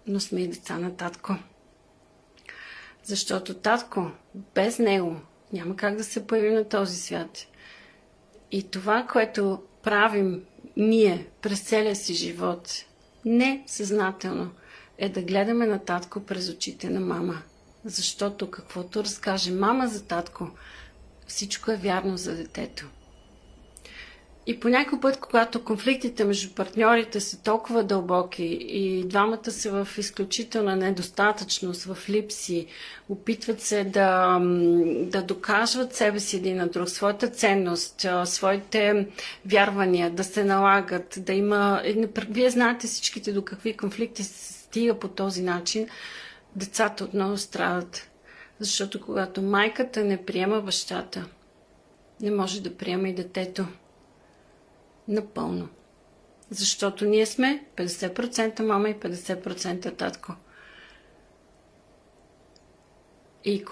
но сме и деца на татко. Защото татко, без него, няма как да се появим на този свят. И това, което правим ние през целия си живот, несъзнателно, е да гледаме на татко през очите на мама. Защото каквото разкаже мама за татко, всичко е вярно за детето. И по някой път, когато конфликтите между партньорите са толкова дълбоки и двамата са в изключителна недостатъчност, в липси, опитват се да докажат себе си един на друг, своята ценност, своите вярвания, да се налагат, да има... Вие знаете всичките до какви конфликти се стига по този начин, децата отново страдат. Защото когато майката не приема бащата, не може да приема и детето. Напълно. Защото ние сме 50% мама и 50% татко. И